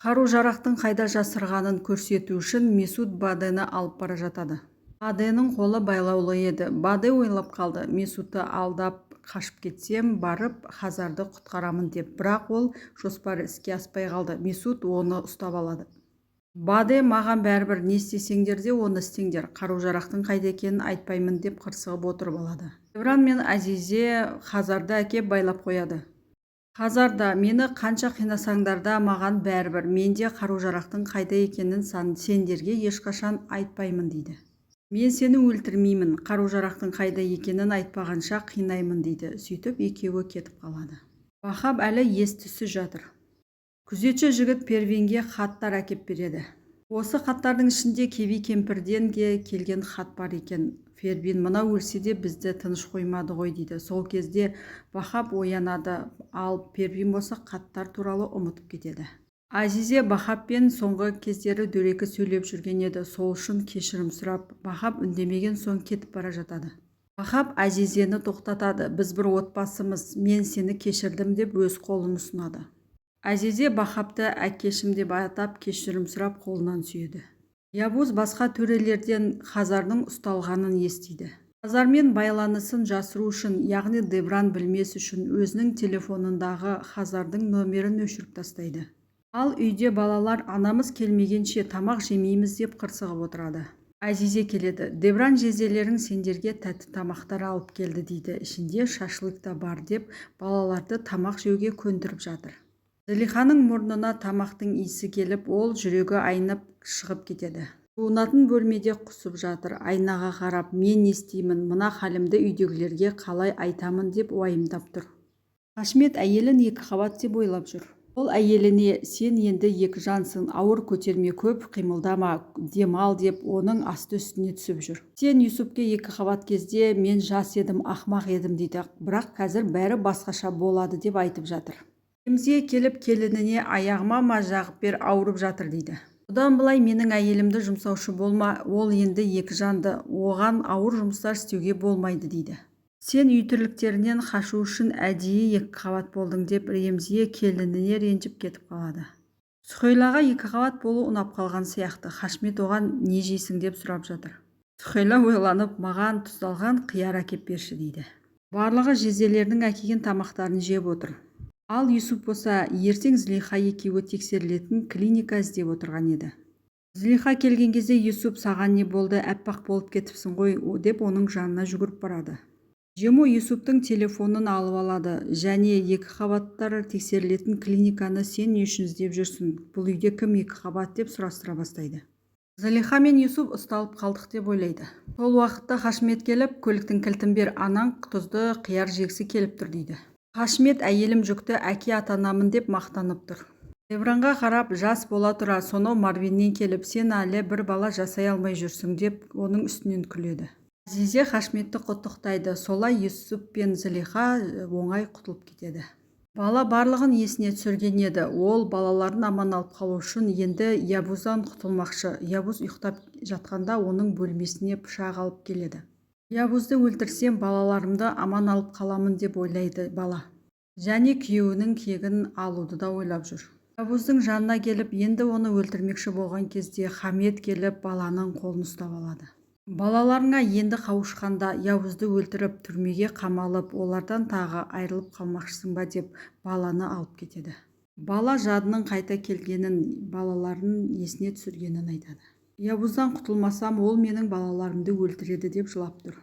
Қару-жарақтың қайда жасырғанын көрсету үшін Месут Бадені алып бара жатады. Баденің қолы байлаулы еді. Баде ойлап қалды, Месутты алдап қашып кетсем, барып Хазарды құтқарамын деп. Бірақ ол жоспары іске аспай қалды. Месут оны ұстап алады. Баде, маған бәрібір, не істесеңдер де оны істеңдер. Қару-жарақтың қайда екенін айтпаймын деп қырсығып отырып алады. Девран мен Азизе Хазарды әкеп байлап қояды. Хазарда, мені қанша қинасаңдар да маған бәрібір, менде қару-жарақтың қайда екенін сендерге ешқашан айтпаймын дейді. Мен сені өлтірмеймін, қару-жарақтың қайда екенін айтпағанша қинаймын дейді. Сөйтіп екеуі кетіп қалады. Вахаб әлі ес-түссіз жатыр. Күзетші жігіт Первинге хаттар әкеп береді. Осы хаттардың ішінде Кеви кемпірден келген хат бар екен. Первин, мына өлсе де бізді тыныш қоймады ғой дейді. Сол кезде Вахаб оянады, ал Первин болса хаттар туралы ұмытып кетеді. Азизе Вахабпен соңғы кездері дөрекі сөйлеп жүрген еді. Сол үшін кешірім сұрап, Вахаб үндемеген соң кетіп бара жатады. Вахаб Азизені тоқтатады. Біз бір отбасымыз, мен сені кешірдім деп өз қолын ұсынады. Азизе Вахабты әкешім деп атап кешірім сұрап қолынан сүйеді. Явуз басқа төрелерден Хазардың ұсталғанын естиді. Хазармен байланысын жасыру үшін, яғни Девран білмес үшін өзінің телефонындағы Хазардың номерін өшіріп тастайды. Ал үйде балалар анамыз келмегенше тамақ жемейміз деп қырсығып отырады. Азизе келеді. Девран жезелерің сендерге тәтті тамақтар алып келді дейді. Ішінде шашлык та бар деп балаларды тамақ жеуге көндіріп жатыр. Зылиханың мұрнына тамақтың иісі келіп, ол жүрегі айнып шығып кетеді. Жуынатын бөлмеде құсып жатыр. Айнаға қарап, мен не істеймін, мына халімді үйдегілерге қалай айтамын деп уайымдап тұр. Хашмет әйелін екі қабат деп ойлап жүр. Ол әйеліне, сен енді екі жансың, ауыр көтерме, көп қимылдама, демал деп оның асты үстіне түсіп жүр. Сен Юсупке екі қабат кезде мен жас едім, ақмақ едім дейді, бірақ қазір бәрі басқаша болады деп айтып жатыр. Емзге келіп келініне аяғыма жағып бер, ауырып жатыр дейді. Одан былай менің әйелімді жұмсаушы болма, ол енді екі жанды, оған ауыр жұмыстар істеуге болмайды дейді. Сен үй тірліктерінен қашу үшін әдейі екі қабат болдың деп Ремзие келініне ренжіп кетіп қалады. Сүхейлаға екі қабат болу ұнап қалған сияқты. Хашмет оған не жейсің деп сұрап жатыр. Сүхейла ойланып, маған тұздалған қияр әкеп берші дейді. Барлығы жезелердің әкелген тамақтарын жеп отыр. Ал Юсуп болса, ертең Зылиха екеуі тексерілетін клиника іздеп отырған еді. Зылиха келген кезде Юсуп, саған не болды, әппақ болып кетіпсің ғой, деп оның жанына жүгіріп барады. Жемо Юсуптың телефонын алып алады, және екі қабаттар тексерілетін клиниканы сен не үшін іздеп жүрсің, бұл үйде кім екі қабат деп сұрастыра бастайды. Зылиха мен Юсуп ұсталып қалдық деп ойлайды. Сол уақытта Хашмет келіп, көліктің кілтін бер, анаң тұзды қияр жегісі келіп тұр дейді. Хашмет әйелім жүкті, әке атанамын деп мақтанып тұр. Девранға қарап, жас бола тұра, сонау Марвиннен келіп, сен әлі бір бала жасай алмай жүрсің деп оның үстінен күледі. Азизе Хашметті құттықтайды. Солай Юсуп пен Зылиха оңай құтылып кетеді. Бала барлығын есіне түсірген еді. Ол балаларын аман алып қалу үшін енді Явуздан құтылмақшы. Явуз ұйықтап жатқанда оның бөлмесіне пышақ алып келеді. Явузды өлтірсем, балаларымды аман алып қаламын деп ойлайды бала. Және күйеуінің кегін алуды да ойлап жүр. Явуздың жанына келіп, енді оны өлтірмекші болған кезде Хамет келіп, баланың қолын ұстап алады. Балаларыңа енді қауышқанда Явузды өлтіріп, түрмеге қамалып, олардан тағы айырылып қалмақшысың ба деп баланы алып кетеді. Бала жадының қайта келгенін, балаларын есіне түсіргенін айтады. Явуздан құтылмасам, ол менің балаларымды өлтіреді деп жылап тұр.